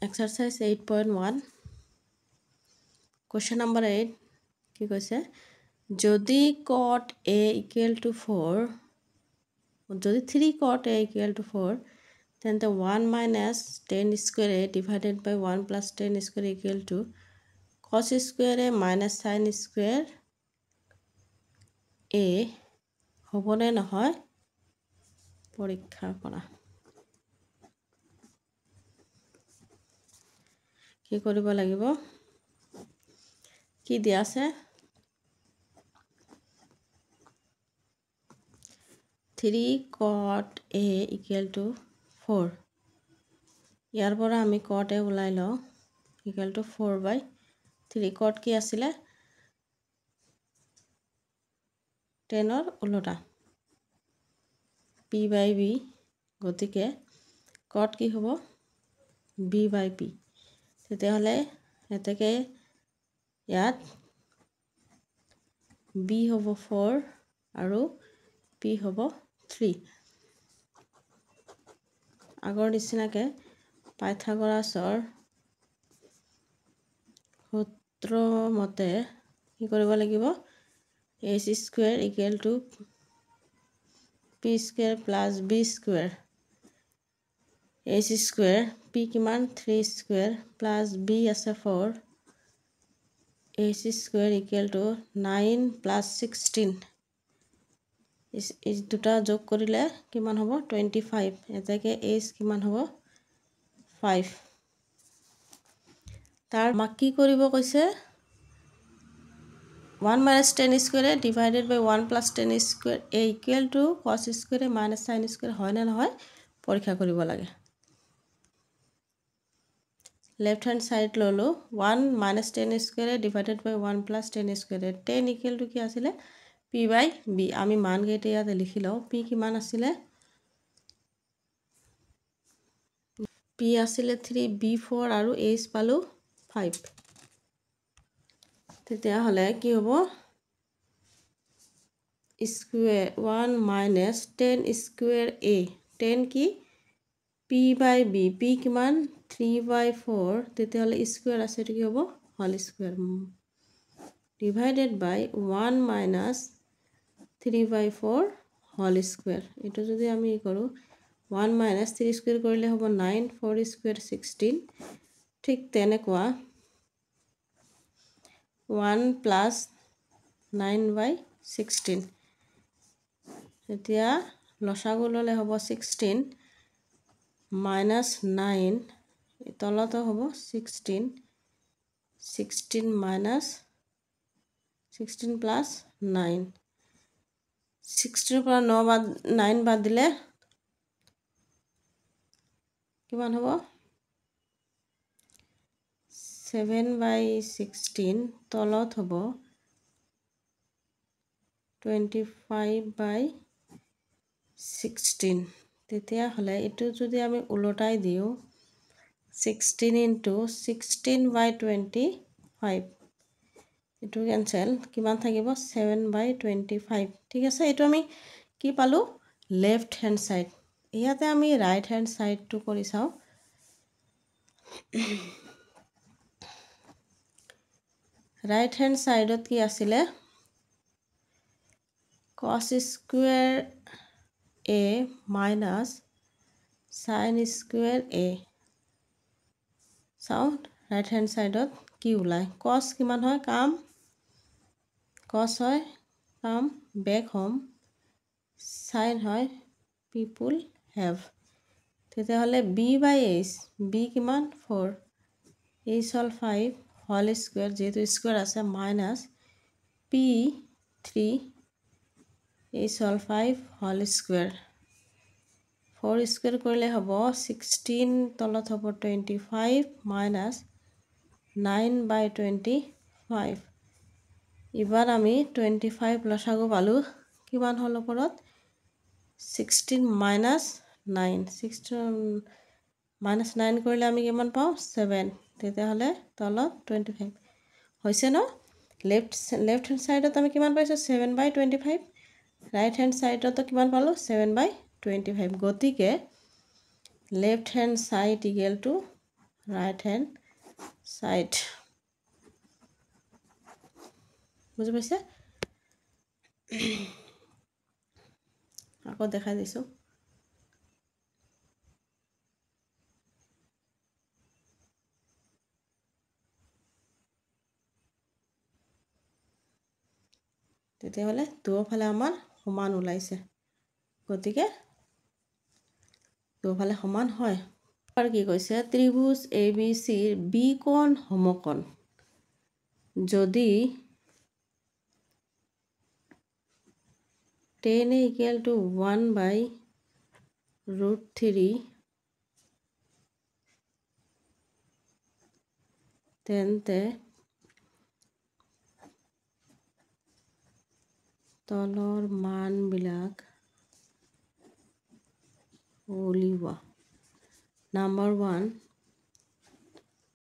Exercise 8.1 question number 8 কি কৈছে যদি cot a equal to 4 যদি 3 cot a equal to 4 then the 1 minus 10 square a divided by 1 plus 10 square equal to cos square a minus sin square a হবনে নহয় পৰীক্ষা কৰা কি কৰিব লাগিব কি দিয়া আছে 3 cot a equal to 4 ইয়াৰ পৰা আমি cot a ওলাই লওঁ equal to 4 by 3 cot কি আছিলে 10 ৰ উল্টা p by b গতিকে cot কি হ'ব b by p তেতিয়াহ'লে এতেকে ইয়াত b হ'ব 4 আৰু p হ'ব 3 আগৰ নিচিনাকে পাইথাগোৰাছৰ সূত্ৰ মতে কি কৰিব লাগিব ac square equal to p square plus b square ac square p কিমান 3 square plus b আছে 4 ac square equal to 9 plus 16 is দুটা যোগ কৰিলে কিমান হ'ব 25 এটাকে h কিমান হ'ব 5 তাৰ মাক কি কৰিব কৈছে 1 minus 10 square divided by 1 plus 10 square a equal to cos square minus sin square হয় না নহয় পৰীক্ষা কৰিব লাগে left hand side ললো 1 minus 10 square divided by 1 plus 10 square 10 equal to কি আছিলে p by b আমি মান গেটে ইয়াতে লিখি লও p কিমান আছিলে p আছিলে 3 b4 আৰু h পালো 5 তেতিয়া হলে কি হ'ব square 1 minus 10 square a 10 কি p by b p কিমান 3 by 4 তেতিয়া হলে স্কয়ার আছে এটো কি হ'ব whole square divided by 1 minus 3 by 4 whole square এটো যদি আমি কৰো 1 minus 3 স্কয়াৰ কৰিলে হ'ব 9 4 স্কয়াৰ 16 ঠিক তেনেকুৱা 1 plus 9 by 16 এতিয়া লসাগু ললে হ'ব 16 minus 9 তলতো হ'ব 16 16 minus 16 plus 9 16 পৰা 9 বাদ 9 বাদ দিলে কিমান হ'ব 7 by 16 তলত হ'ব 25 by 16 তেতিয়া হলে এটো যদি আমি উলটাই দিও 16 into 16 by 25 এটো ক্যান্সেল কিমান থাকিব 7 by 25 ঠিক আছে এটো আমি কি পালো লেফট হ্যান্ড সাইড ইয়াতে আমি রাইট হ্যান্ড সাইড টু কৰি চাও রাইট হ্যান্ড সাইডত কি আছিলে cos square a minus sin square a sound right hand side ot কি উলাই cos কিমান হয় কাম cos হয় কাম back home sin হয় people have তেতে হলে b by h b কিমান 4 h হল 5 whole square যেহেতু স্কয়ার আছে minus p 3 h হল 5 whole square 4 square কৰিলে হ'ব 16 তলত হ'ব 25 minus 9 by 25 এবাৰ আমি 25 লসাগু পালো কিমান হল ওপৰত 16 minus 9 16 minus 9 কৰিলে আমি কিমান পাও 7 তেতিয়া হলে তলত 25 হৈছে ন লেফট হ্যান্ড সাইডত আমি কিমান পাইছো 7 by 25 রাইট হ্যান্ড সাইডত কিমান পালো 7 by 25 গতিকে left hand side equal to right hand side. বুজি পাইছে? আকৌ দেখাই দিছোঁ। তেতিয়াহ'লে দুয়োফালে আমাৰ সমান ওলাইছে, গতিকে দুয়োফালে সমান হয়। আৰু কি কৈছে? ত্ৰিভুজ ABCৰ বি কোণ সমকোণ যদি 10 = 1/√3 তেন্তে তলৰ মানবিলাক উলিওৱা। নাম্বাৰ 1